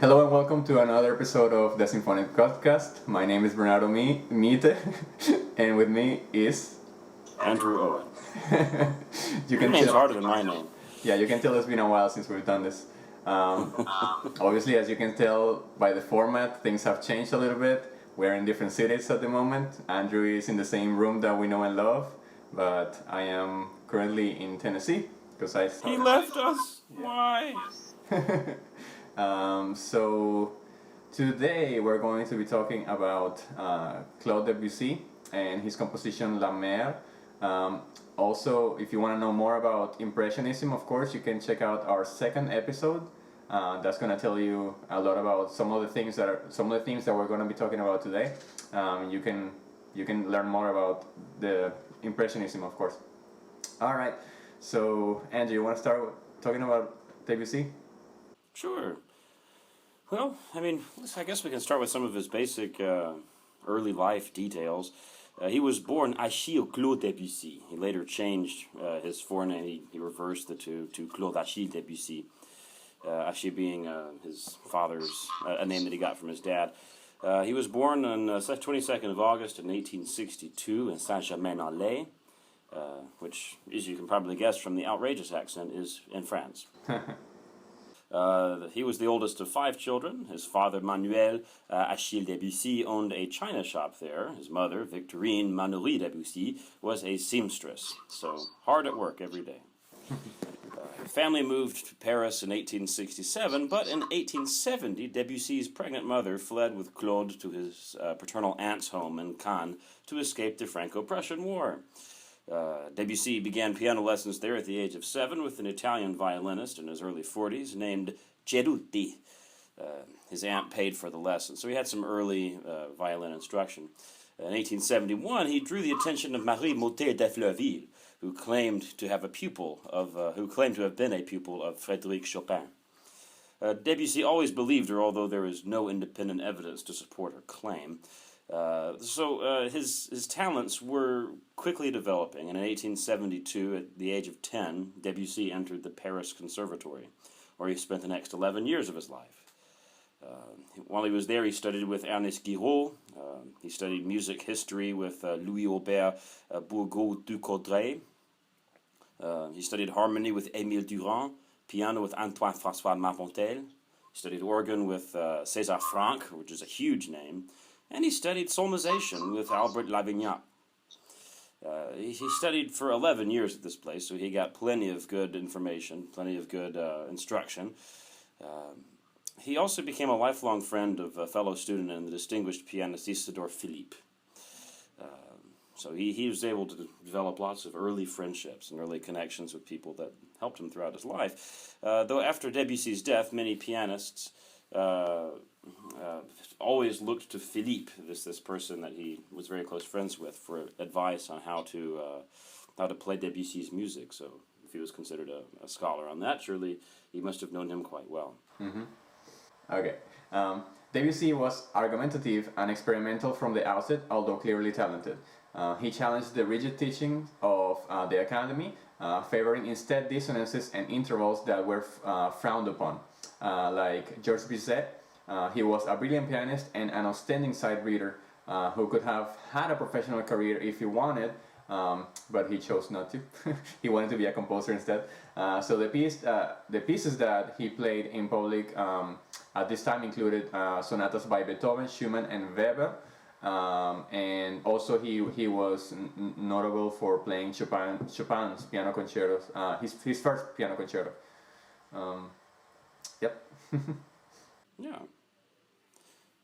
Hello and welcome to another episode of the Symphonic podcast. My name is Bernardo Miethe, and with me is Andrew Owen. you Your can name's tell, harder than my name. yeah, you can tell it's been a while since we've done this. Obviously, as you can tell by the format, things have changed a little bit. We're in different cities at the moment. Andrew is in the same room that we know and love, but I am currently in Tennessee because He left us? Why? So today we're going to be talking about Claude Debussy and his composition La Mer. Also, if you want to know more about Impressionism, of course, you can check out our second episode. That's going to tell you a lot about some of the themes that we're going to be talking about today. You can learn more about the Impressionism, of course. All right. So, Andrew, you want to start talking about Debussy? Sure. Well, I guess we can start with some of his basic early life details. He was born Achille Claude Debussy. He later changed his forename. He reversed the two to Claude Achille Debussy. Achille being his father's, a name that he got from his dad. He was born on 22nd of August in 1862 in Saint-Germain-en-Laye, which, as you can probably guess from the outrageous accent, is in France. He was the oldest of 5 children. His father, Manuel Achille Debussy, owned a china shop there. His mother, Victorine Manoury Debussy, was a seamstress, so hard at work every day. Family moved to Paris in 1867, but in 1870, Debussy's pregnant mother fled with Claude to his paternal aunt's home in Cannes to escape the Franco-Prussian War. Debussy began piano lessons there at the age of 7 with an Italian violinist in his early 40s named Cerutti. His aunt paid for the lessons, so he had some early violin instruction. In 1871, he drew the attention of Marie Motet de Fleurville, who claimed to have been a pupil of Frédéric Chopin. Debussy always believed her, although there is no independent evidence to support her claim. So his talents were quickly developing, and in 1872, at the age of 10, Debussy entered the Paris Conservatory, where he spent the next 11 years of his life. While he was there, he studied with Ernest Guiraud. He studied music history with Louis-Aubert Bourgault-Ducaudray. He studied harmony with Émile Durand, piano with Antoine-François Marmontel. He studied organ with César Franck, which is a huge name. And he studied solmization with Albert Lavignac. He studied for 11 years at this place, so he got plenty of good information, plenty of good instruction. He also became a lifelong friend of a fellow student and the distinguished pianist Isidore Philippe. So he was able to develop lots of early friendships and early connections with people that helped him throughout his life. Though after Debussy's death, many pianists always looked to Philippe, this person that he was very close friends with, for advice on how to play Debussy's music. So if he was considered a scholar on that, surely he must have known him quite well. Mm-hmm. Okay. Debussy was argumentative and experimental from the outset, although clearly talented. He challenged the rigid teaching of the academy, favoring instead dissonances and intervals that were frowned upon. Like Georges Bizet, he was a brilliant pianist and an outstanding sight reader who could have had a professional career if he wanted, but he chose not to. He wanted to be a composer instead. So the pieces that he played in public at this time included sonatas by Beethoven, Schumann, and Weber. And also he was notable for playing Chopin's piano concertos, his first piano concerto. Yep.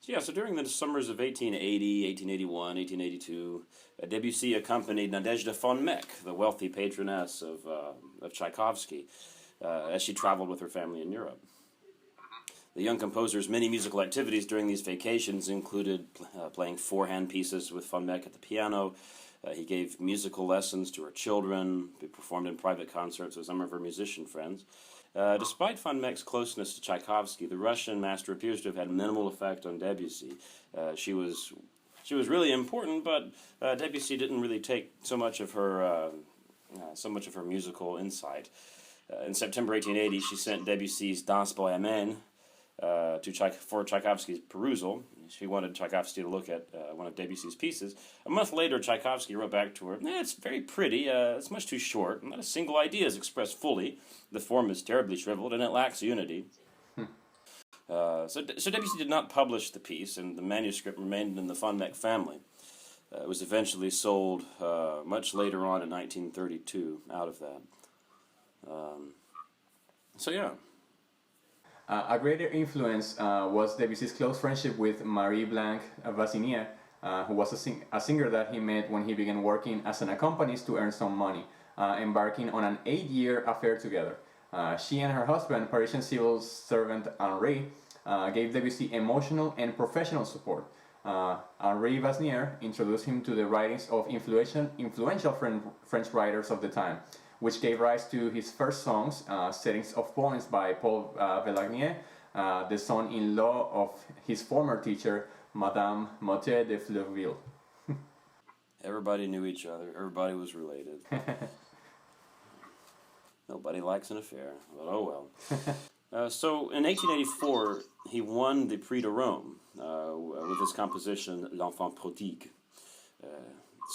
Yeah. So during the summers of 1880, 1881, 1882, Debussy accompanied Nadezhda von Meck, the wealthy patroness of Tchaikovsky, as she traveled with her family in Europe. The young composer's many musical activities during these vacations included playing four-hand pieces with von Meck at the piano. He gave musical lessons to her children. He performed in private concerts with some of her musician friends. Despite von Meck's closeness to Tchaikovsky, the Russian master appears to have had minimal effect on Debussy. She was really important, but Debussy didn't really take so much of her musical insight. In September 1880, she sent Debussy's Danse Bohémienne for Tchaikovsky's perusal. She wanted Tchaikovsky to look at one of Debussy's pieces. A month later, Tchaikovsky wrote back to her, "It's very pretty, it's much too short, not a single idea is expressed fully, the form is terribly shriveled, and it lacks unity." So Debussy did not publish the piece, and the manuscript remained in the von Meck family. It was eventually sold much later on in 1932 out of that. So yeah. A greater influence was Debussy's close friendship with Marie Blanche Vassinier, who was a singer that he met when he began working as an accompanist to earn some money, embarking on an 8-year affair together. She and her husband, Parisian civil servant Henri, gave Debussy emotional and professional support. Henri Vassinier introduced him to the writings of influential French writers of the time, which gave rise to his first songs, settings of poems by Paul Villagnier, the son-in-law of his former teacher, Madame Miethe de Fleurville. Everybody knew each other. Everybody was related. Nobody likes an affair, but oh well. So in 1884, he won the Prix de Rome with his composition L'Enfant Prodigue.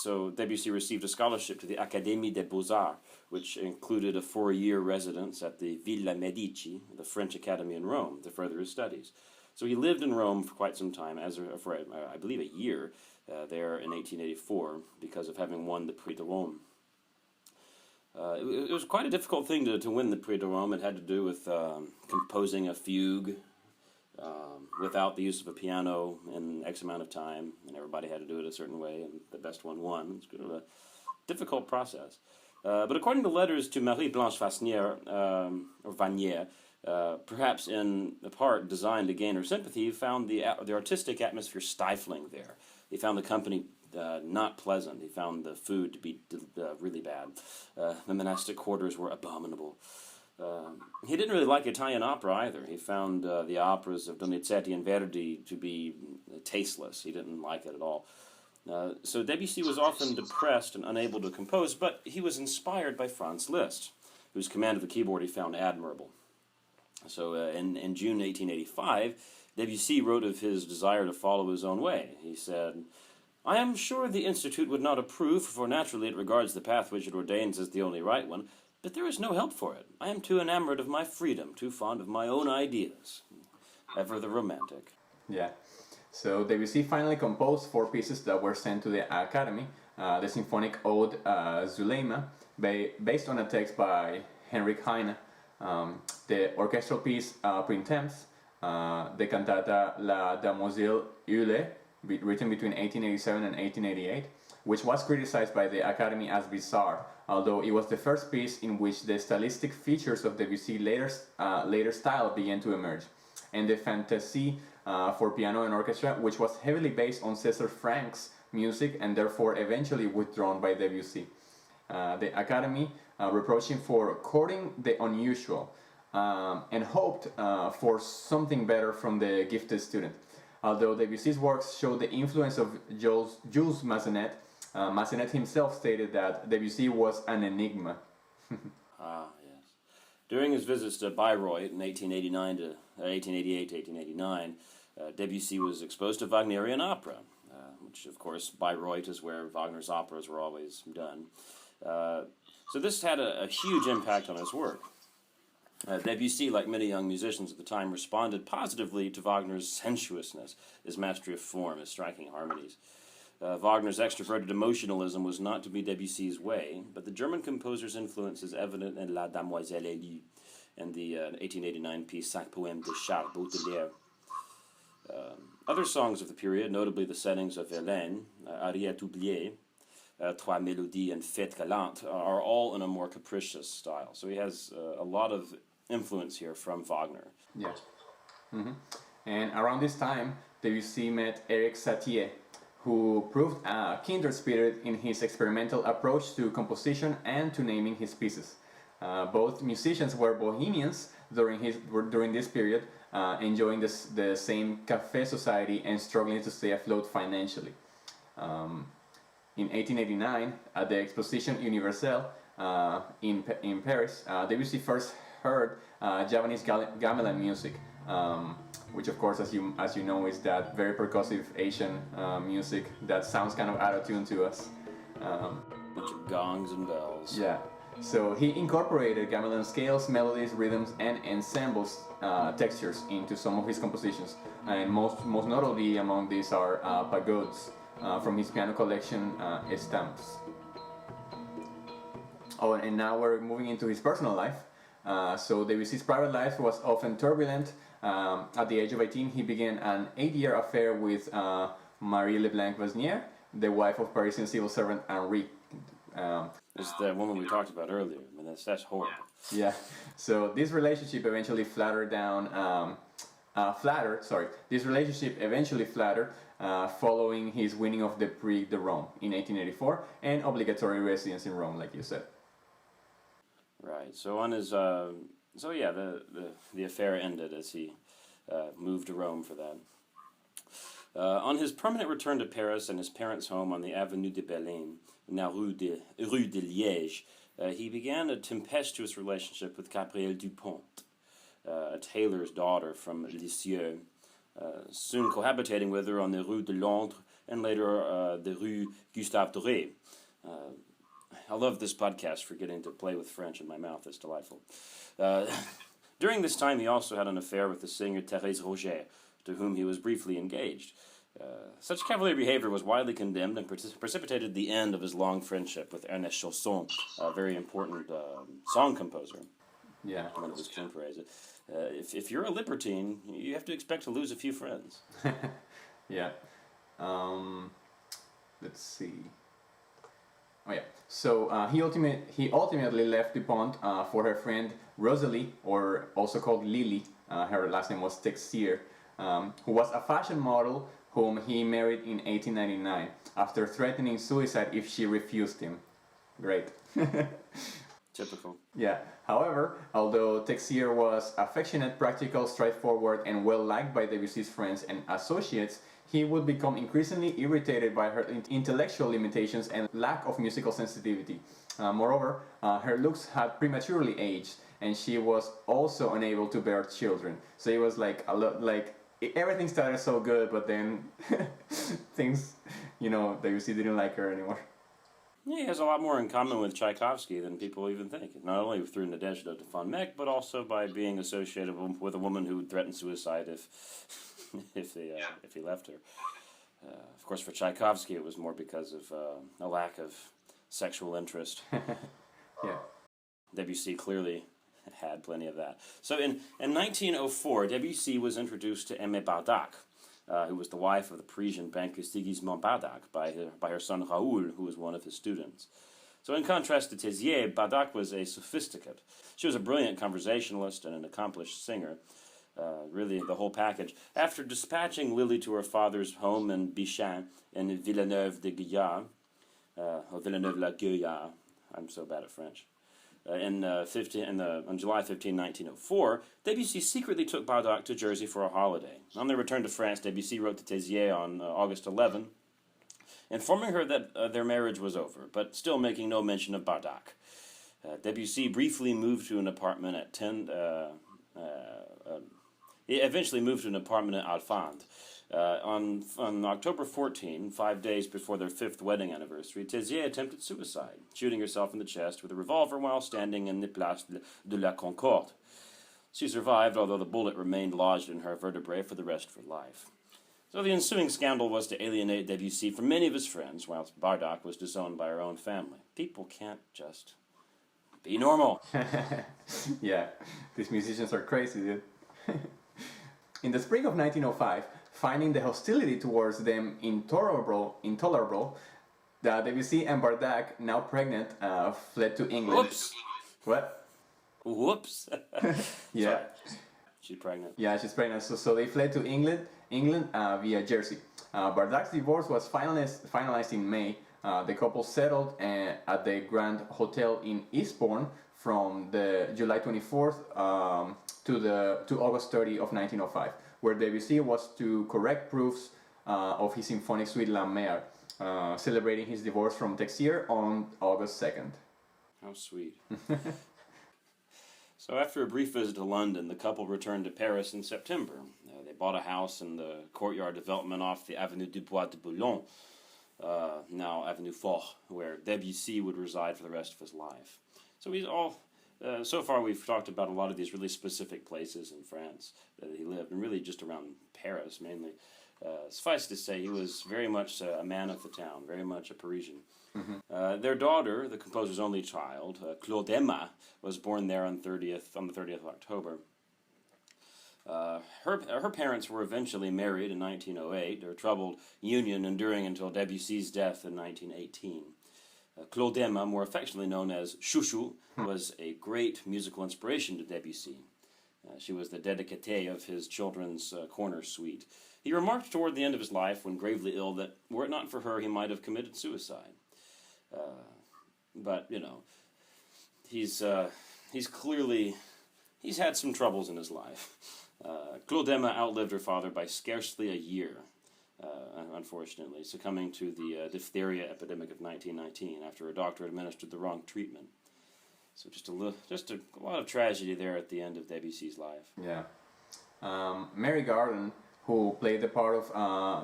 So Debussy received a scholarship to the Académie des Beaux-Arts, which included a 4-year residence at the Villa Medici, the French Academy in Rome, to further his studies. So he lived in Rome for quite some time, for I believe a year there in 1884, because of having won the Prix de Rome. It was quite a difficult thing to win the Prix de Rome. It had to do with composing a fugue without the use of a piano in X amount of time, and everybody had to do it a certain way, and the best one won. It's kind of a difficult process. But according to letters to Marie Blanche Vassinier, or Vanier, perhaps in the part designed to gain her sympathy, he found the artistic atmosphere stifling there. He found the company not pleasant. He found the food to be really bad. The monastic quarters were abominable. He didn't really like Italian opera either. He found the operas of Donizetti and Verdi to be tasteless. He didn't like it at all. So Debussy was often depressed and unable to compose, but he was inspired by Franz Liszt, whose command of the keyboard he found admirable. So in June 1885, Debussy wrote of his desire to follow his own way. He said, "I am sure the Institute would not approve, for naturally it regards the path which it ordains as the only right one, but there is no help for it. I am too enamored of my freedom, too fond of my own ideas." Ever the romantic. Yeah. So Debussy finally composed 4 pieces that were sent to the Academy. The Symphonic Ode Zuleima, based on a text by Heinrich Heine, the orchestral piece Printemps, the cantata La Damoiselle Eule, written between 1887 and 1888, which was criticized by the Academy as bizarre, although it was the first piece in which the stylistic features of Debussy's later style began to emerge, and the Fantasie for piano and orchestra, which was heavily based on César Frank's music and therefore eventually withdrawn by Debussy. The Academy reproached him for courting the unusual and hoped for something better from the gifted student. Although Debussy's works show the influence of Jules Massenet, Massenet himself stated that Debussy was an enigma. Yes. During his visits to Bayreuth in 1888 to 1889, Debussy was exposed to Wagnerian opera, which of course Bayreuth is where Wagner's operas were always done. So this had a huge impact on his work. Debussy, like many young musicians at the time, responded positively to Wagner's sensuousness, his mastery of form, his striking harmonies. Wagner's extroverted emotionalism was not to be Debussy's way, but the German composer's influence is evident in La Damoiselle Élue and the 1889 piece Cinq Poèmes de Charles Baudelaire. Other songs of the period, notably the settings of Hélène, Ariette oubliée, Trois Mélodies, and Fête Galante, are all in a more capricious style. So he has a lot of influence here from Wagner. Yeah. Mm-hmm. And around this time, Debussy met Eric Satie, who proved a kindred spirit in his experimental approach to composition and to naming his pieces. Both musicians were bohemians during this period, enjoying the same café society and struggling to stay afloat financially. In 1889, at the Exposition Universelle in Paris, Debussy first heard Javanese gamelan music, which of course, as you know, is that very percussive Asian music that sounds kind of out of tune to us. Bunch of gongs and bells. Yeah. So he incorporated gamelan scales, melodies, rhythms, and ensembles textures into some of his compositions. And most notably among these are pagodes from his piano collection, Estamps. Oh, and now we're moving into his personal life. So Debussy's private life was often turbulent. At the age of 18, he began an 8-year affair with Marie Leblanc-Vasnier, the wife of Parisian civil servant Henri. It's the woman we talked about earlier. I mean, that's horrible. Yeah. So this relationship eventually flattered following his winning of the Prix de Rome in 1884 and obligatory residence in Rome, like you said. Right. So on his, the affair ended as he moved to Rome for that. On his permanent return to Paris and his parents' home on the Avenue de Belleine, now Rue de Liège, he began a tempestuous relationship with Gabrielle Dupont, a tailor's daughter from Lisieux, soon cohabitating with her on the Rue de Londres and later the Rue Gustave Doré. I love this podcast for getting to play with French in my mouth. It's delightful. During this time, he also had an affair with the singer Thérèse Roger, to whom he was briefly engaged. Such cavalier behavior was widely condemned and precipitated the end of his long friendship with Ernest Chausson, a very important song composer. Yeah. One of his contemporaries. If you're a libertine, you have to expect to lose a few friends. Yeah. Let's see. Oh yeah. So he ultimately left Dupont for her friend Rosalie, or also called Lily. Her last name was Texier, who was a fashion model whom he married in 1899 after threatening suicide if she refused him. Great. Typical. Yeah. However, although Texier was affectionate, practical, straightforward, and well liked by Debussy's friends and associates, he would become increasingly irritated by her intellectual limitations and lack of musical sensitivity. Moreover, her looks had prematurely aged, and she was also unable to bear children. So it was like everything started so good, but then things, Debussy didn't like her anymore. Yeah, he has a lot more in common with Tchaikovsky than people even think. Not only through Nadezhda de Fonmec, but also by being associated with a woman who would threaten suicide if he left her. Of course, for Tchaikovsky, it was more because of a lack of sexual interest. Yeah. Debussy clearly had plenty of that. So in 1904, Debussy was introduced to Aimé Bardac, who was the wife of the Parisian banker Sigismond Bardac, by her son Raoul, who was one of his students. So in contrast to Tézier, Bardac was a sophisticate. She was a brilliant conversationalist and an accomplished singer, really the whole package. After dispatching Lily to her father's home in Bichat in Villeneuve-la-Gueillard, I'm so bad at French, on July 15, 1904, Debussy secretly took Bardac to Jersey for a holiday. On their return to France, Debussy wrote to Tézier on August 11, informing her that their marriage was over, but still making no mention of Bardac. Debussy briefly moved to an apartment at he eventually moved to an apartment at Alphand. On October 14, 5 days before their 5th wedding anniversary, Tézier attempted suicide, shooting herself in the chest with a revolver while standing in the Place de la Concorde. She survived, although the bullet remained lodged in her vertebrae for the rest of her life. So the ensuing scandal was to alienate Debussy from many of his friends, whilst Bardac was disowned by her own family. People can't just be normal. Yeah, these musicians are crazy, dude. In the spring of 1905, finding the hostility towards them intolerable, Debussy and Bardac, now pregnant, fled to England. Whoops! What? Whoops! Yeah. Sorry. She's pregnant. Yeah, she's pregnant. So they fled to England via Jersey. Bardac's divorce was finalized in May. The couple settled at the Grand Hotel in Eastbourne from the July 24th to August 30 of 1905, where Debussy was to correct proofs of his symphonic suite La Mer, celebrating his divorce from Texier on August 2nd. How sweet. So after a brief visit to London, the couple returned to Paris in September. They bought a house in the courtyard development off the Avenue du Bois de Boulogne, now Avenue Foch, where Debussy would reside for the rest of his life. So so far we've talked about a lot of these really specific places in France that he lived, and really just around Paris mainly. Suffice to say, he was very much a man of the town, very much a Parisian. Their daughter, the composer's only child, Claude Emma, was born there on the 30th of October. Her parents were eventually married in 1908, their troubled union enduring until Debussy's death in 1918. Claude Emma, more affectionately known as Chouchou, was a great musical inspiration to Debussy. She was the dedicatée of his children's corner suite. He remarked toward the end of his life, when gravely ill, that were it not for her, he might have committed suicide. But he's had some troubles in his life. Claude Emma outlived her father by scarcely a year, unfortunately, succumbing to the diphtheria epidemic of 1919 after a doctor administered the wrong treatment. So just a lot of tragedy there at the end of Debussy's life. Yeah. Mary Garland, who played the part of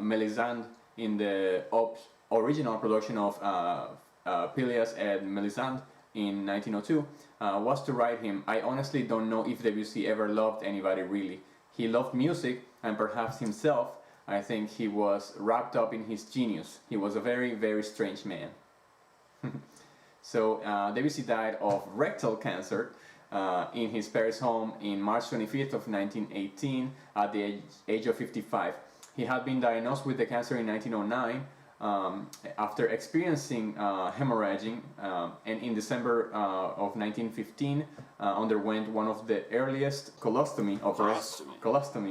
Melisande in the original production of Peleas and Melisande in 1902, was to write him, "I honestly don't know if Debussy ever loved anybody really. He loved music, and perhaps himself. I think he was wrapped up in his genius. He was a very, very strange man." So Debussy died of rectal cancer in his Paris home in March 25th of 1918 at the age of 55. He had been diagnosed with the cancer in 1909 after experiencing hemorrhaging, and in December of 1915 underwent one of the earliest colostomy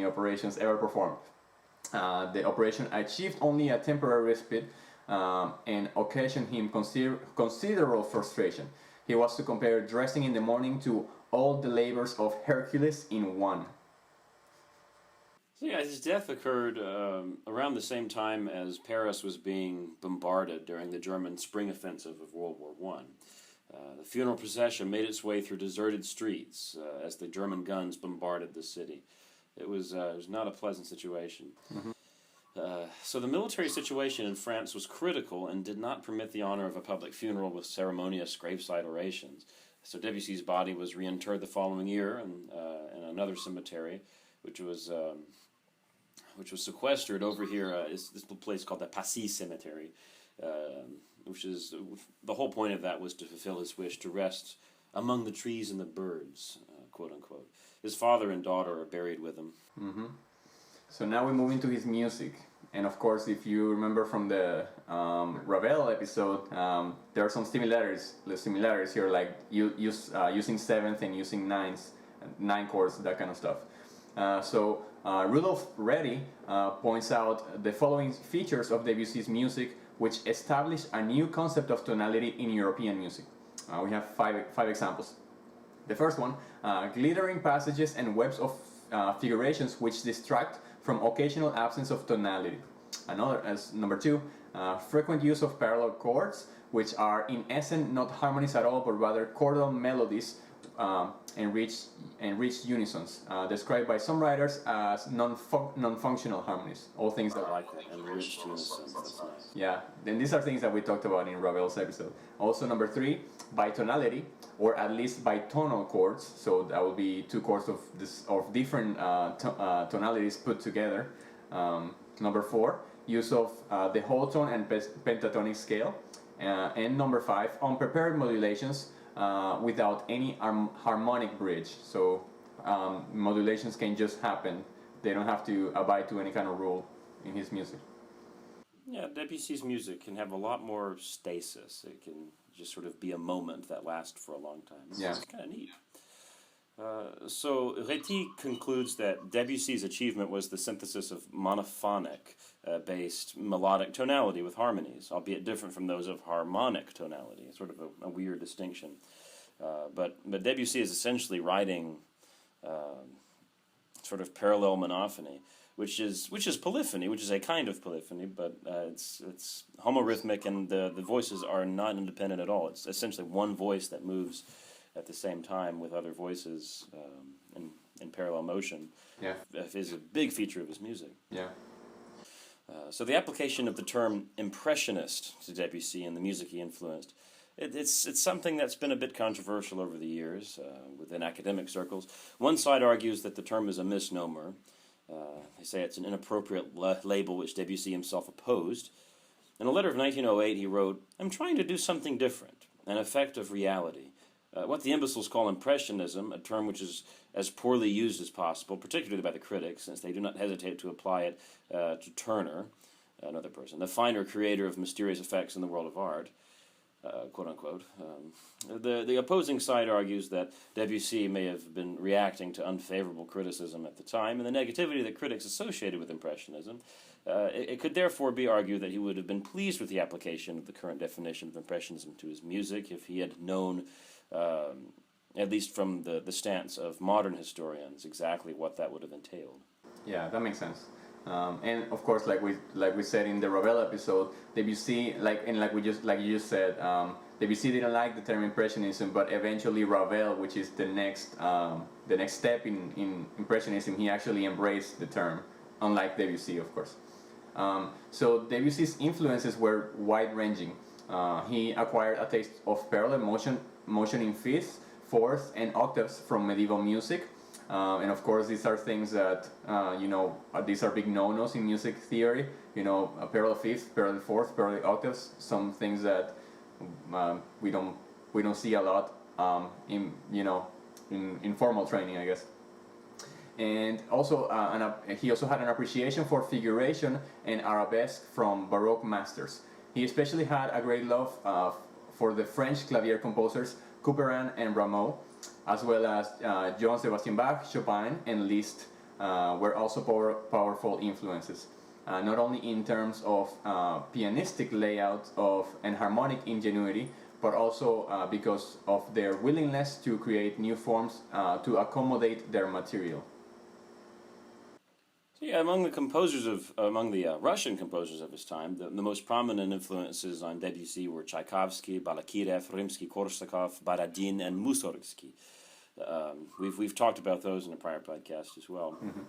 operations ever performed. The operation achieved only a temporary respite and occasioned him considerable frustration. He was to compare dressing in the morning to all the labors of Hercules in one. So yeah, his death occurred around the same time as Paris was being bombarded during the German spring offensive of World War I. The funeral procession made its way through deserted streets as the German guns bombarded the city. It was not a pleasant situation. So the military situation in France was critical and did not permit the honor of a public funeral with ceremonious graveside orations. So Debussy's body was reinterred the following year in another cemetery, which was sequestered over here. Is this place called the Passy Cemetery, which is the whole point of that was to fulfill his wish to rest among the trees and the birds, quote unquote. His father and daughter are buried with him. So now we move into his music, and of course, if you remember from the Ravel episode, there are some similarities here, like using seventh and using nine chords, that kind of stuff. So Rudolf Reddy points out the following features of Debussy's music, which establish a new concept of tonality in European music. We have five examples. The first one, glittering passages and webs of figurations which distract from occasional absence of tonality. Number two, frequent use of parallel chords, which are in essence not harmonies at all, but rather chordal melodies and rich unisons, described by some writers as non-functional harmonies. All things that I like that, and rich unisons. That's nice. Yeah, and these are things that we talked about in Ravel's episode. Also, number three, bitonality, or at least bitonal chords. So that will be two chords of different tonalities put together. Number four, use of the whole tone and pentatonic scale. And number five, unprepared modulations without any harmonic bridge. So modulations can just happen. They don't have to abide to any kind of rule in his music. Yeah, Debussy's music can have a lot more stasis. It can just sort of be a moment that lasts for a long time. It's kind of neat. So Réti concludes that Debussy's achievement was the synthesis of monophonic-based melodic tonality with harmonies, albeit different from those of harmonic tonality. It's sort of a weird distinction. But Debussy is essentially writing sort of parallel monophony, which is polyphony, which is a kind of polyphony, but it's homorhythmic, and the voices are not independent at all. It's essentially one voice that moves at the same time with other voices in parallel motion Yeah. is a big feature of his music. Yeah. So the application of the term impressionist to Debussy and the music he influenced, it's something that's been a bit controversial over the years within academic circles. One side argues that the term is a misnomer. They say it's an inappropriate label which Debussy himself opposed. In a letter of 1908, he wrote, "I'm trying to do something different, an effect of reality. What the imbeciles call impressionism, a term which is as poorly used as possible, particularly by the critics, since they do not hesitate to apply it to Turner, another person, the finer creator of mysterious effects in the world of art, quote unquote." The opposing side argues that Debussy may have been reacting to unfavorable criticism at the time, and the negativity that critics associated with Impressionism. It could therefore be argued that he would have been pleased with the application of the current definition of Impressionism to his music if he had known, at least from the stance of modern historians, exactly what that would have entailed. Yeah, that makes sense. And of course, like we said in the Ravel episode, Debussy, like you just said, Debussy didn't like the term impressionism, but eventually Ravel, which is the next step in impressionism, he actually embraced the term, unlike Debussy, of course. So Debussy's influences were wide-ranging. He acquired a taste of parallel motion in fifths, fourths, and octaves from medieval music. And of course, these are things that, these are big no-nos in music theory. A parallel fifth, parallel fourth, parallel octaves, some things that we don't see a lot in formal training, I guess. And also, he also had an appreciation for figuration and arabesque from Baroque masters. He especially had a great love for the French clavier composers Couperin and Rameau, as well as Johann Sebastian Bach, Chopin, and Liszt were also powerful influences. Not only in terms of pianistic layout and harmonic ingenuity, but also because of their willingness to create new forms to accommodate their material. Yeah, among the Russian composers of his time, the most prominent influences on Debussy were Tchaikovsky, Balakirev, Rimsky-Korsakov, Baradin, and Mussorgsky. We've talked about those in a prior podcast as well. Mm-hmm.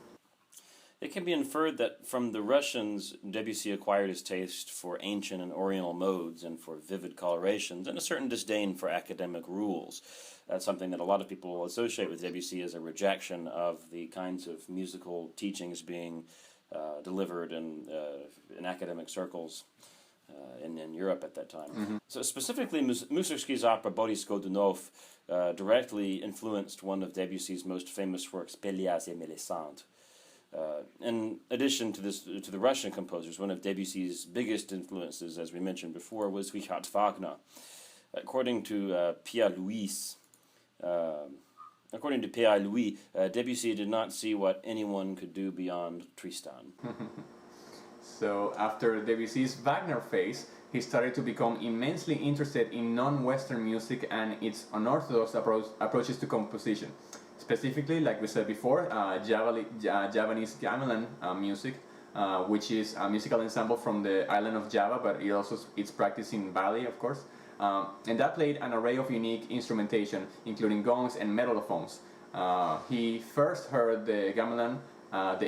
It can be inferred that from the Russians, Debussy acquired his taste for ancient and oriental modes and for vivid colorations, and a certain disdain for academic rules. That's something that a lot of people associate with Debussy as a rejection of the kinds of musical teachings being delivered in academic circles in Europe at that time. Mm-hmm. So specifically, Mussorgsky's opera Boris Godunov directly influenced one of Debussy's most famous works, Pelléas et Mélisande. In addition to the Russian composers, one of Debussy's biggest influences, as we mentioned before, was Richard Wagner. According to Pierre Louis, Debussy did not see what anyone could do beyond Tristan. So after Debussy's Wagner phase, he started to become immensely interested in non-Western music and its unorthodox approaches to composition. Specifically, like we said before, Javanese gamelan music, which is a musical ensemble from the island of Java, but it's practiced in Bali, of course. And that played an array of unique instrumentation, including gongs and mellophones. He first heard the gamelan at the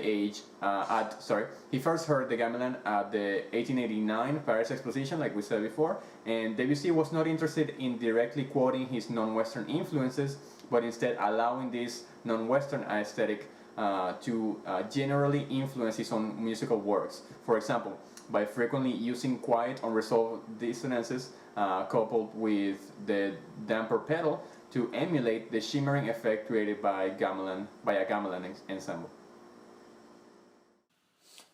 1889 Paris Exposition, like we said before, and Debussy was not interested in directly quoting his non-Western influences, but instead allowing this non-Western aesthetic to generally influence his own musical works. For example, by frequently using quiet, unresolved dissonances coupled with the damper pedal to emulate the shimmering effect created by a gamelan ensemble.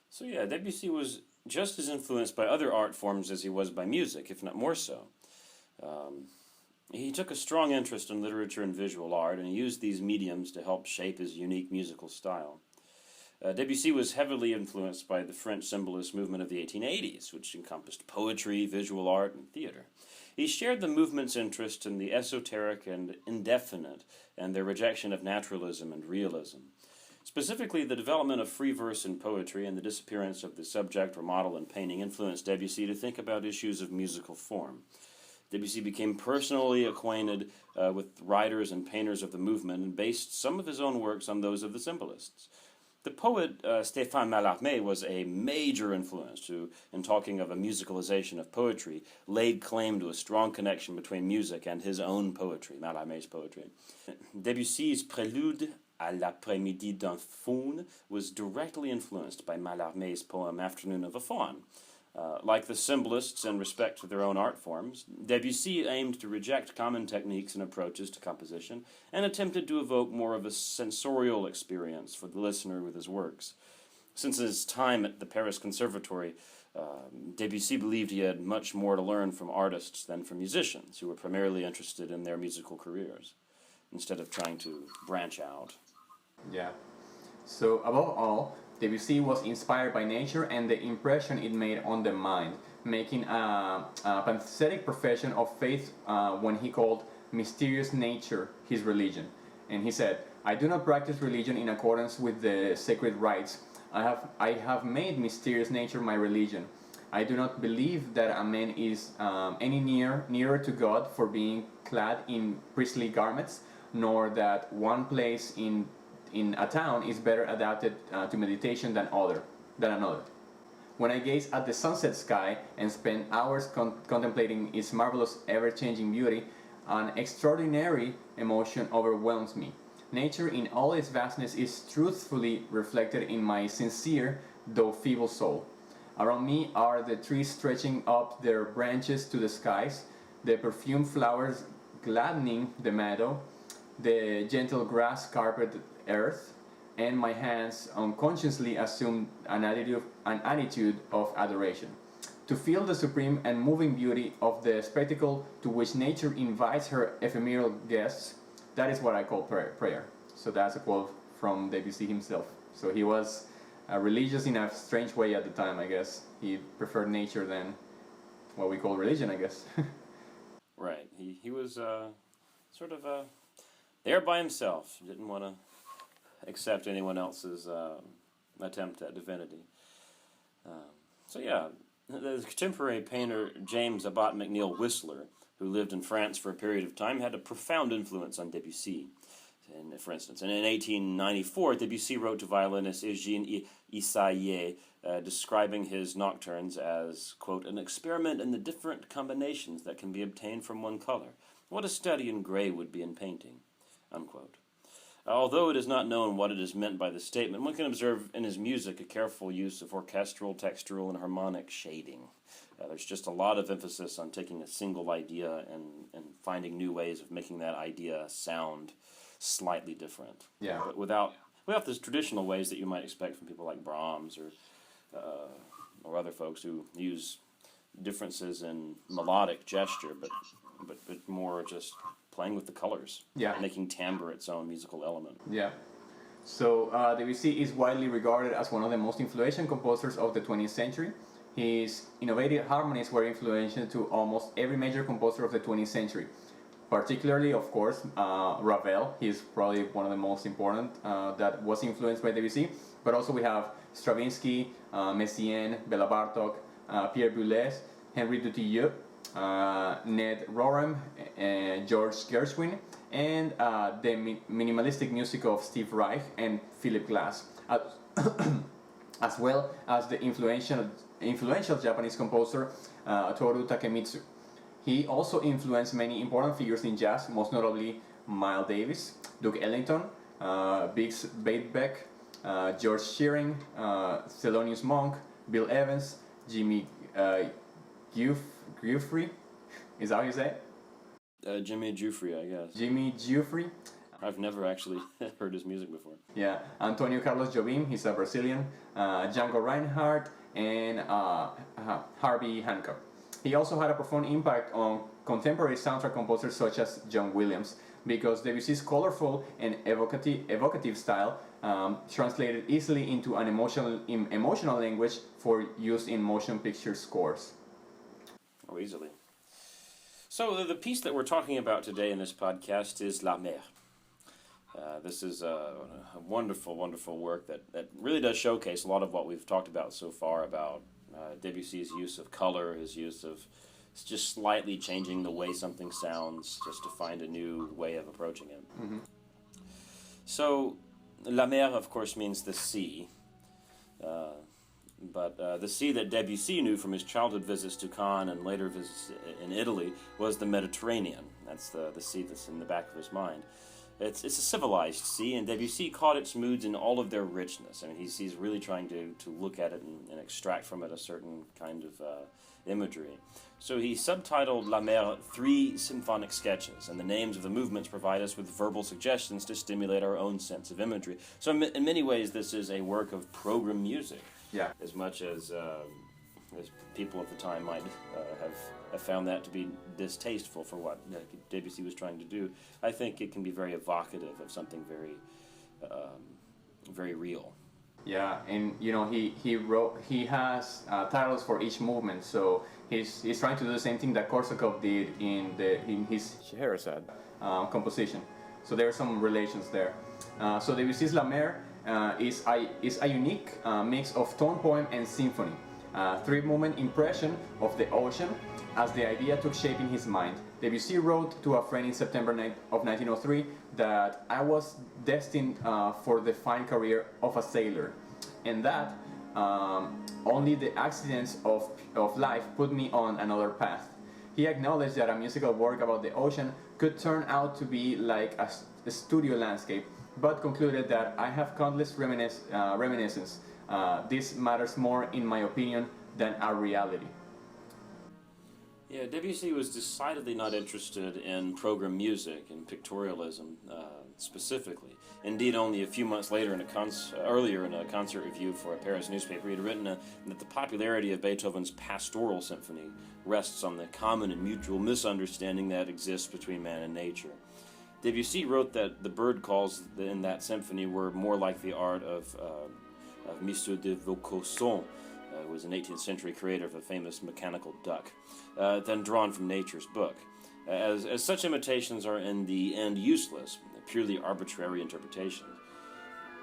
So yeah, Debussy was just as influenced by other art forms as he was by music, if not more so. He took a strong interest in literature and visual art, and he used these mediums to help shape his unique musical style. Debussy was heavily influenced by the French symbolist movement of the 1880s, which encompassed poetry, visual art, and theater. He shared the movement's interest in the esoteric and indefinite, and their rejection of naturalism and realism. Specifically, the development of free verse in poetry and the disappearance of the subject or model in painting influenced Debussy to think about issues of musical form. Debussy became personally acquainted with writers and painters of the movement and based some of his own works on those of the symbolists. The poet Stéphane Mallarmé was a major influence who, in talking of a musicalization of poetry, laid claim to a strong connection between music and his own poetry, Mallarmé's poetry. Debussy's Prélude à l'après-midi d'un faune was directly influenced by Mallarmé's poem Afternoon of a Faun. Like the symbolists in respect to their own art forms, Debussy aimed to reject common techniques and approaches to composition and attempted to evoke more of a sensorial experience for the listener with his works. Since his time at the Paris Conservatory, Debussy believed he had much more to learn from artists than from musicians, who were primarily interested in their musical careers, instead of trying to branch out. Yeah. So, above all, Debussy was inspired by nature and the impression it made on the mind, making a pathetic profession of faith when he called mysterious nature his religion. And he said, "I do not practice religion in accordance with the sacred rites. I have made mysterious nature my religion. I do not believe that a man is any nearer to God for being clad in priestly garments, nor that one place in a town is better adapted to meditation than another. When I gaze at the sunset sky and spend hours contemplating its marvelous ever-changing beauty, an extraordinary emotion overwhelms me. Nature in all its vastness is truthfully reflected in my sincere, though feeble soul. Around me are the trees stretching up their branches to the skies, the perfumed flowers gladdening the meadow, the gentle grass carpeted earth, and my hands unconsciously assume an attitude of adoration. To feel the supreme and moving beauty of the spectacle to which nature invites her ephemeral guests, that is what I call prayer. So that's a quote from Debussy himself. So he was religious in a strange way at the time, I guess. He preferred nature than what we call religion, I guess. Right. He was sort of there by himself. Didn't want to accept anyone else's attempt at divinity. So yeah, the contemporary painter James Abbott McNeill Whistler, who lived in France for a period of time, had a profound influence on Debussy. And, for instance, in 1894, Debussy wrote to violinist Eugène Ysaÿe, describing his nocturnes as, quote, an experiment in the different combinations that can be obtained from one color. What a study in gray would be in painting, unquote. Although it is not known what it is meant by the statement, one can observe in his music a careful use of orchestral, textural, and harmonic shading. There's just a lot of emphasis on taking a single idea and finding new ways of making that idea sound slightly different. Yeah. But without those traditional ways that you might expect from people like Brahms or other folks who use differences in melodic gesture, but more just playing with the colors, making timbre its own musical element. Yeah. So Debussy is widely regarded as one of the most influential composers of the 20th century. His innovative harmonies were influential to almost every major composer of the 20th century. Particularly, of course, Ravel. He's probably one of the most important that was influenced by Debussy. But also we have Stravinsky, Messiaen, Bela Bartok, Pierre Boulez, Henri Dutilleux, Ned Rorem, George Gershwin, and the minimalistic music of Steve Reich and Philip Glass, as well as the influential Japanese composer Toru Takemitsu. He also influenced many important figures in jazz, most notably Miles Davis, Duke Ellington, Bix Beiderbecke, George Shearing, Thelonious Monk, Bill Evans, Jimmy Giuffre, is that how you say it? Jimmy Giuffre, I guess. Jimmy Giuffre. I've never actually heard his music before. Yeah, Antonio Carlos Jobim, he's a Brazilian, Django Reinhardt, and Herbie Hancock. He also had a profound impact on contemporary soundtrack composers such as John Williams, because Debussy's colorful and evocative style translated easily into an emotional language for use in motion picture scores. Oh, easily. So the piece that we're talking about today in this podcast is La Mer. This is a wonderful, wonderful work that really does showcase a lot of what we've talked about so far about Debussy's use of color, his use of It's just slightly changing the way something sounds, just to find a new way of approaching it. Mm-hmm. So, la mer, of course, means the sea. But the sea that Debussy knew from his childhood visits to Cannes and later visits in Italy was the Mediterranean. That's the sea that's in the back of his mind. It's a civilized sea, and Debussy caught its moods in all of their richness. I mean, he's really trying to look at it and extract from it a certain kind of imagery. So he subtitled La Mer 3 symphonic sketches, and the names of the movements provide us with verbal suggestions to stimulate our own sense of imagery. So in many ways, this is a work of program music. Yeah. As much as people at the time might have found that to be distasteful for what Debussy was trying to do, I think it can be very evocative of something very real. Yeah, and he has titles for each movement, so he's trying to do the same thing that Korsakov did in his Scheherazade composition. So there are some relations there. So Debussy's La Mer is a unique mix of tone poem and symphony. Three-movement impression of the ocean as the idea took shape in his mind. Debussy wrote to a friend in September of 1903 that I was destined for the fine career of a sailor, and that only the accidents of life put me on another path. He acknowledged that a musical work about the ocean could turn out to be like a studio landscape, but concluded that I have countless reminiscences. This matters more, in my opinion, than our reality. Yeah, Debussy was decidedly not interested in program music and pictorialism specifically. Indeed, only a few months later, earlier in a concert review for a Paris newspaper, he had written that the popularity of Beethoven's Pastoral Symphony rests on the common and mutual misunderstanding that exists between man and nature. Debussy wrote that the bird calls in that symphony were more like the art of Miethe de Vaucanson, who was an 18th century creator of a famous mechanical duck, than drawn from nature's book. As such imitations are in the end useless, purely arbitrary interpretations.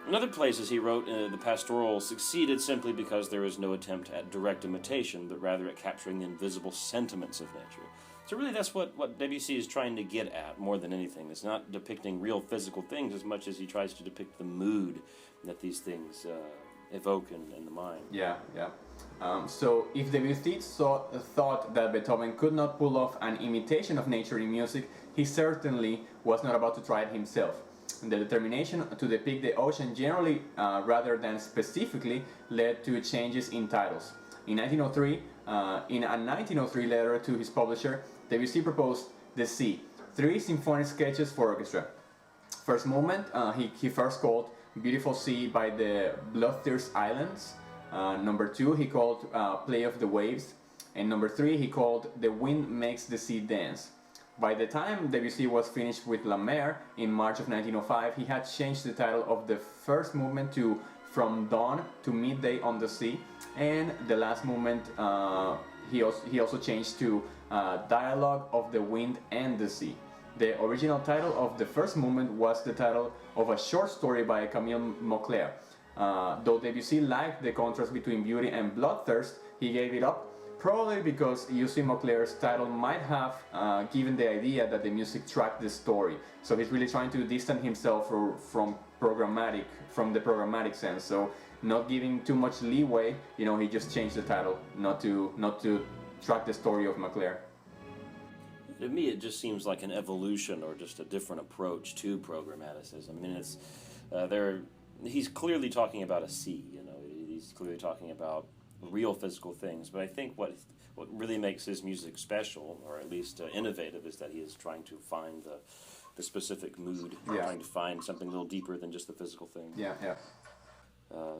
In other places he wrote the pastoral succeeded simply because there is no attempt at direct imitation, but rather at capturing the invisible sentiments of nature. So really that's what Debussy is trying to get at more than anything. It's not depicting real physical things as much as he tries to depict the mood that these things evoke in the mind. Yeah. So if Debussy thought that Beethoven could not pull off an imitation of nature in music, he certainly was not about to try it himself. The determination to depict the ocean generally rather than specifically led to changes in titles. In 1903, in a 1903 letter to his publisher, Debussy proposed The Sea, 3 symphonic sketches for orchestra. First movement, he first called Beautiful Sea by the Bloodthirst Islands. Number 2 he called Play of the Waves, and number 3 he called The Wind Makes the Sea Dance. By the time Debussy was finished with La Mer in March of 1905, he had changed the title of the first movement to From Dawn to Midday on the Sea, and the last movement he also changed to Dialogue of the Wind and the Sea. The original title of the first movement was the title of a short story by Camille Mauclair. Though Debussy liked the contrast between beauty and bloodthirst, he gave it up, probably because using Mauclair's title might have given the idea that the music tracked the story. So he's really trying to distance himself from the programmatic sense. So not giving too much leeway, he just changed the title, not to track the story of Mauclair. To me, it just seems like an evolution or just a different approach to programmaticism. I mean, it's he's clearly talking about a sea. He's clearly talking about real physical things. But I think what really makes his music special, or at least innovative, is that he is trying to find the specific mood, trying to find something a little deeper than just the physical thing. Yeah.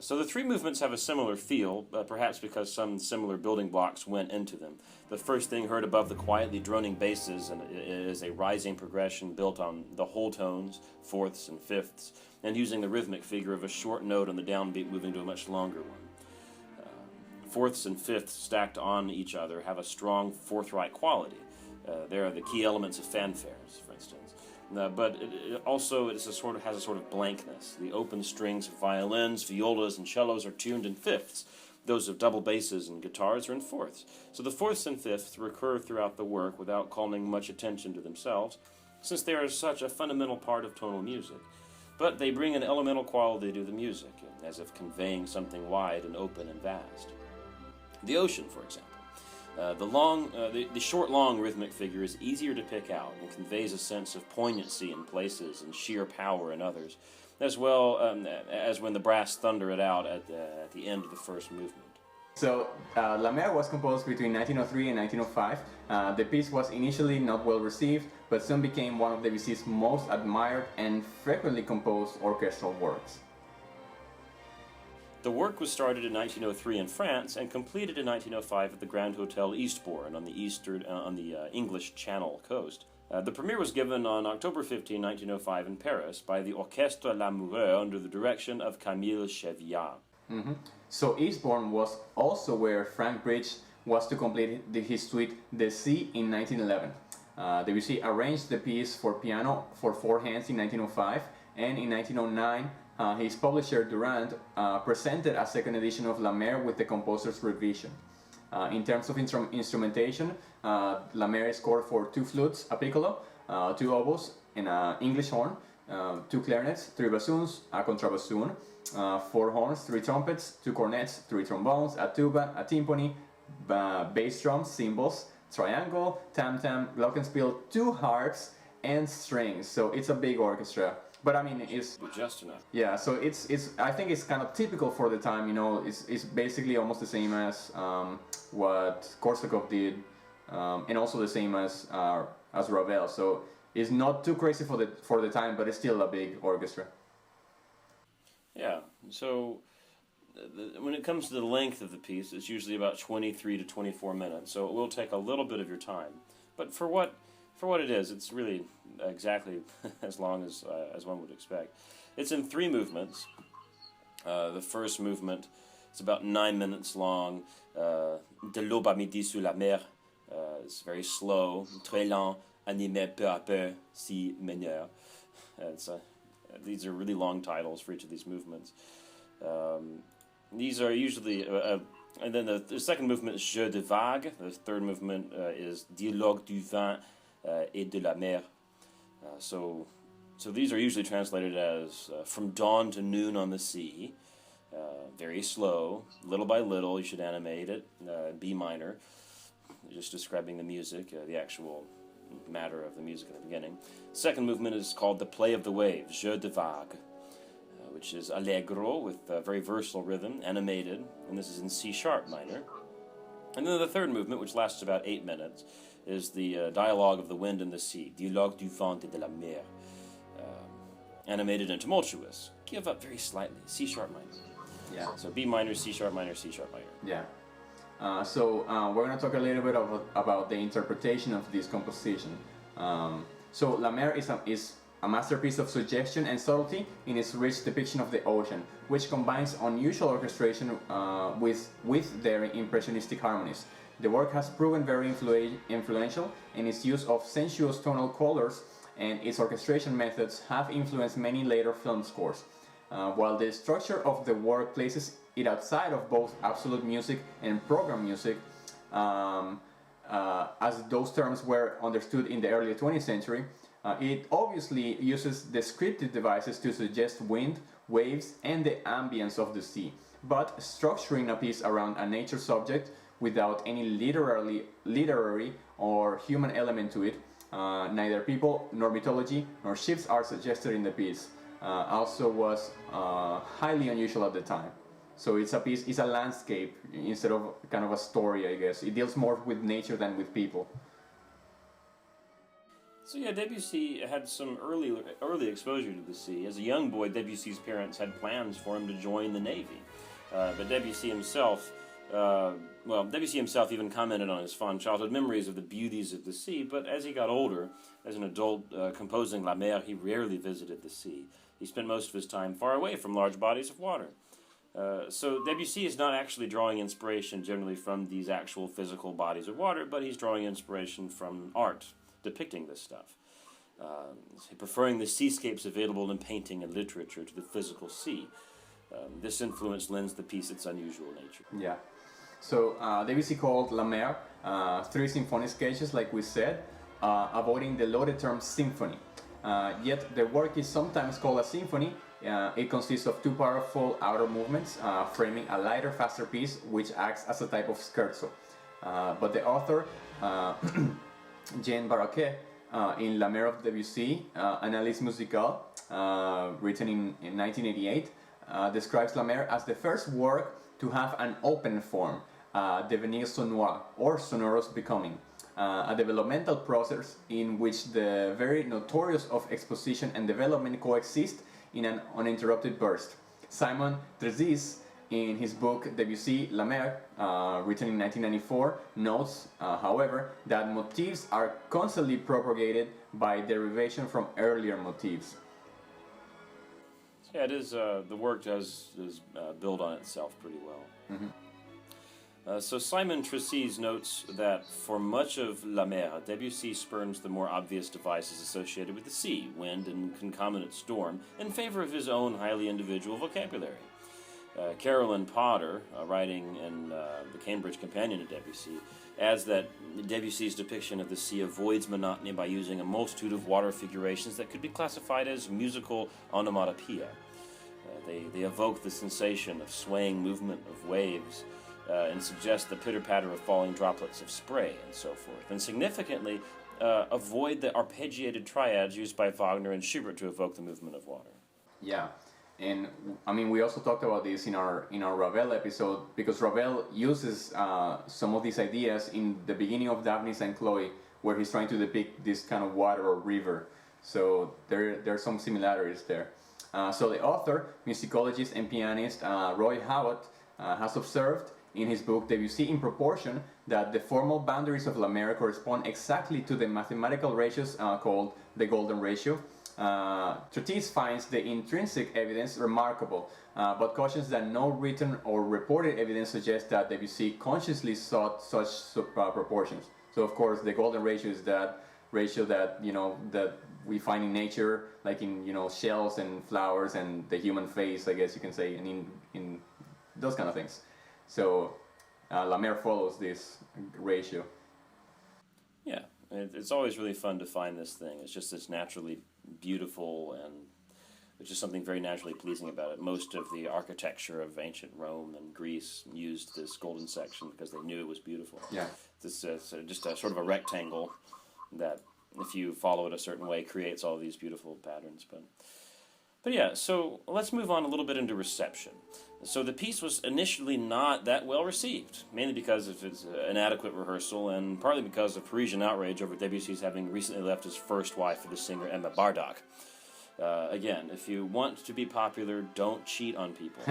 So the 3 movements have a similar feel, perhaps because some similar building blocks went into them. The first thing heard above the quietly droning basses is a rising progression built on the whole tones, fourths and fifths, and using the rhythmic figure of a short note on the downbeat moving to a much longer one. Fourths and fifths stacked on each other have a strong forthright quality. They are the key elements of fanfares, for instance. But it also has a sort of blankness. The open strings of violins, violas, and cellos are tuned in fifths, Those of double basses and guitars are in fourths. So the fourths and fifths recur throughout the work without calling much attention to themselves, since they are such a fundamental part of tonal music. But they bring an elemental quality to the music, as if conveying something wide and open and vast. The ocean, for example. The short, long rhythmic figure is easier to pick out and conveys a sense of poignancy in places and sheer power in others, as well as when the brass thunder it out at the end of the first movement. So, La Mer was composed between 1903 and 1905. The piece was initially not well received, but soon became one of Debussy's most admired and frequently composed orchestral works. The work was started in 1903 in France and completed in 1905 at the Grand Hotel Eastbourne on the English Channel coast. The premiere was given on October 15, 1905 in Paris by the Orchestre Lamoureux under the direction of Camille Chevillard. Mm-hmm. So Eastbourne was also where Frank Bridge was to complete his suite The Sea in 1911. Debussy arranged the piece for piano for four hands in 1905, and in 1909 his publisher Durand presented a second edition of La Mer with the composer's revision. In terms of instrumentation, La Mer scored for two flutes, a piccolo, two oboes, and an English horn, two clarinets, three bassoons, a contrabassoon, four horns, three trumpets, two cornets, three trombones, a tuba, a timpani, bass drums, cymbals, triangle, tam-tam, glockenspiel, two harps, and strings. So it's a big orchestra. But I mean, it's just enough. Yeah, so it's I think it's kind of typical for the time. You know, it's basically almost the same as what Korsakov did, and also the same as Ravel. So it's not too crazy for the time, but it's still a big orchestra. Yeah. So when it comes to the length of the piece, it's usually about 23 to 24 minutes. So it will take a little bit of your time, but for what it is, it's really exactly as long as one would expect. It's in three movements. The first movement is about 9 minutes long. De l'aube à midi sur la mer. It's very slow, très lent, animé peu à peu, si mineur. These are really long titles for each of these movements. These are usually, and then the second movement is Jeu de vagues. The third movement is Dialogue du vin et de la mer. So these are usually translated as from dawn to noon on the sea. Very slow, little by little. You should animate it. B minor, just describing the music, the actual matter of the music at the beginning. Second movement is called the play of the waves, Jeu de vagues, which is allegro with very versatile rhythm, animated, and this is in C sharp minor. And then the third movement, which lasts about 8 minutes, is the dialogue of the wind and the sea, Dialogue du vent et de la mer, animated and tumultuous. Give up very slightly, C sharp minor. Yeah. So B minor, C sharp minor, C sharp minor. Yeah. So we're going to talk a little bit about the interpretation of this composition. So La Mer is a masterpiece of suggestion and subtlety in its rich depiction of the ocean, which combines unusual orchestration with their impressionistic harmonies. The work has proven very influential in its use of sensuous tonal colors, and its orchestration methods have influenced many later film scores. While the structure of the work places it outside of both absolute music and program music, as those terms were understood in the early 20th century, it obviously uses descriptive devices to suggest wind, waves, and the ambience of the sea, but structuring a piece around a nature subject without any literary or human element to it. Neither people, nor mythology, nor ships are suggested in the piece. Also was highly unusual at the time. So it's a landscape instead of kind of a story, I guess. It deals more with nature than with people. So yeah, Debussy had some early exposure to the sea. As a young boy, Debussy's parents had plans for him to join the Navy. But Debussy himself even commented on his fond childhood memories of the beauties of the sea, but as he got older, as an adult composing La Mer, he rarely visited the sea. He spent most of his time far away from large bodies of water. So Debussy is not actually drawing inspiration generally from these actual physical bodies of water, but he's drawing inspiration from art depicting this stuff, preferring the seascapes available in painting and literature to the physical sea. This influence lends the piece its unusual nature. Yeah. So Debussy called La Mer 3 symphonic sketches, like we said, avoiding the loaded term symphony. Yet the work is sometimes called a symphony. It consists of 2 powerful outer movements, framing a lighter, faster piece, which acts as a type of scherzo. But the author, Jean Barraquet, in La Mer of Debussy, Analyse musicale, written in 1988, describes La Mer as the first work to have an open form, devenir sonore, or sonorous becoming, a developmental process in which the very notorious of exposition and development coexist in an uninterrupted burst. Simon Trezis, in his book Debussy, La Mer, written in 1994, notes, however, that motifs are constantly propagated by derivation from earlier motifs. Yeah, it is. The work does build on itself pretty well. So Simon Trezis notes that for much of La Mer, Debussy spurns the more obvious devices associated with the sea, wind, and concomitant storm in favor of his own highly individual vocabulary. Carolyn Potter, writing in the Cambridge Companion to Debussy, adds that Debussy's depiction of the sea avoids monotony by using a multitude of water figurations that could be classified as musical onomatopoeia. They evoke the sensation of swaying movement of waves and suggest the pitter-patter of falling droplets of spray and so forth. And significantly, avoid the arpeggiated triads used by Wagner and Schubert to evoke the movement of water. Yeah. And I mean, we also talked about this in our Ravel episode, because Ravel uses some of these ideas in the beginning of Daphnis and Chloe, where he's trying to depict this kind of water or river. So there are some similarities there. So the author, musicologist and pianist Roy Howat has observed in his book Debussy in Proportion that the formal boundaries of La Mer correspond exactly to the mathematical ratios called the golden ratio. Trezis finds the intrinsic evidence remarkable, but cautions that no written or reported evidence suggests that Debussy consciously sought such proportions. So of course the golden ratio is that ratio that that we find in nature, like in shells and flowers and the human face, I guess you can say, and in those kind of things. So La Mer follows this ratio. Yeah, it's always really fun to find this thing. It's just this naturally beautiful, and it's just something very naturally pleasing about it. Most of the architecture of ancient Rome and Greece used this golden section because they knew it was beautiful. Yeah. This just a sort of a rectangle that, if you follow it a certain way, creates all these beautiful patterns. But yeah, so let's move on a little bit into reception. So the piece was initially not that well received, mainly because of its inadequate rehearsal and partly because of Parisian outrage over Debussy's having recently left his first wife for the singer Emma Bardock. Again, if you want to be popular, don't cheat on people.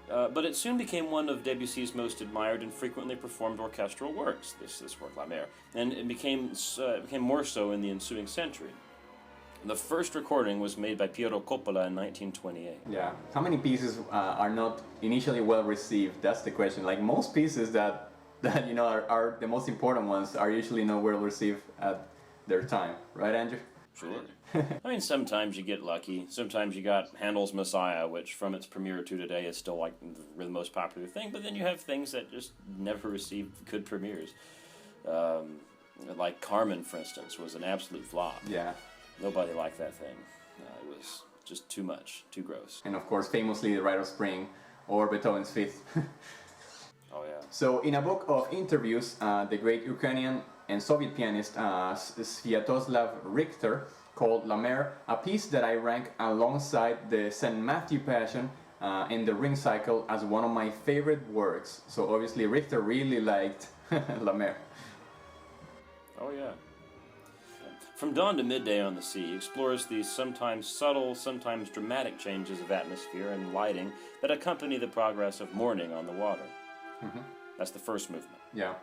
But it soon became one of Debussy's most admired and frequently performed orchestral works, this work, La Mer, and it became more so in the ensuing century. The first recording was made by Piero Coppola in 1928. Yeah. How many pieces are not initially well received? That's the question. Like most pieces that are the most important ones are usually not well received at their time, right, Andrew? Sure. I mean, sometimes you get lucky. Sometimes you got Handel's Messiah, which from its premiere to today is still like the most popular thing. But then you have things that just never received good premieres. Like Carmen, for instance, was an absolute flop. Yeah. Nobody liked that thing. It was just too much, too gross. And of course, famously, The Rite of Spring or Beethoven's Fifth. Oh, yeah. So in a book of interviews, the great Ukrainian and Soviet pianist Sviatoslav Richter called La Mer a piece that I rank alongside the St. Matthew Passion and the Ring Cycle as one of my favorite works. So obviously Richter really liked La Mer. Oh, yeah. From Dawn to Midday on the Sea explores these sometimes subtle, sometimes dramatic changes of atmosphere and lighting that accompany the progress of morning on the water. Mm-hmm. That's the first movement. Yeah.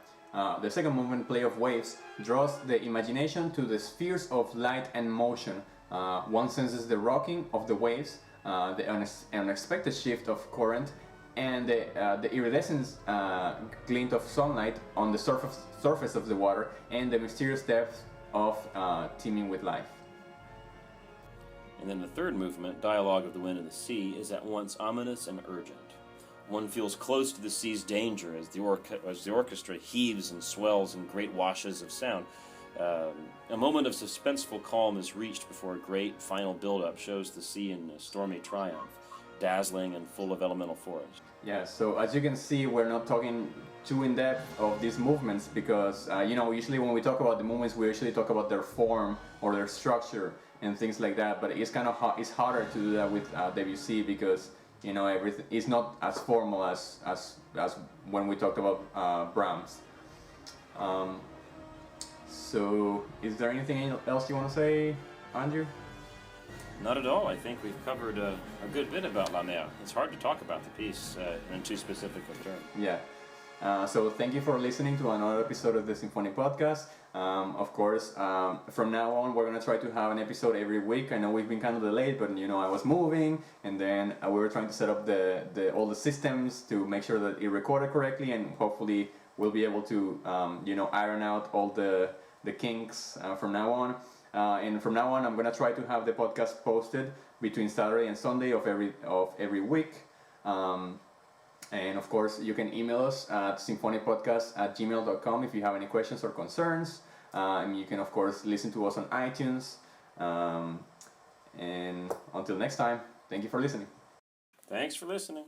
The second movement, Play of Waves, draws the imagination to the spheres of light and motion. One senses the rocking of the waves, the unexpected shift of current, and the iridescent glint of sunlight on the surface of the water, and the mysterious depth of teeming with life. And then the third movement, Dialogue of the Wind and the Sea, is at once ominous and urgent. One feels close to the sea's danger as the orchestra heaves and swells in great washes of sound. A moment of suspenseful calm is reached before a great final build-up shows the sea in a stormy triumph, dazzling and full of elemental force. Yeah, so as you can see, we're not talking too in depth of these movements because, usually when we talk about the movements, we usually talk about their form or their structure and things like that. But it's kind of it's harder to do that with Debussy because everything is not as formal as when we talked about Brahms. So, is there anything else you want to say, Andrew? Not at all. I think we've covered a good bit about La Mer. It's hard to talk about the piece in too specific a term. Yeah. So thank you for listening to another episode of the Symphonic podcast. Of course, from now on, we're going to try to have an episode every week. I know we've been kind of delayed, but I was moving, and then we were trying to set up all the systems to make sure that it recorded correctly, and hopefully we'll be able to iron out all the kinks from now on. And from now on, I'm gonna try to have the podcast posted between Saturday and Sunday of every week. And of course, you can email us at symphonicpodcast@gmail.com if you have any questions or concerns. And you can of course listen to us on iTunes. And until next time, thank you for listening. Thanks for listening.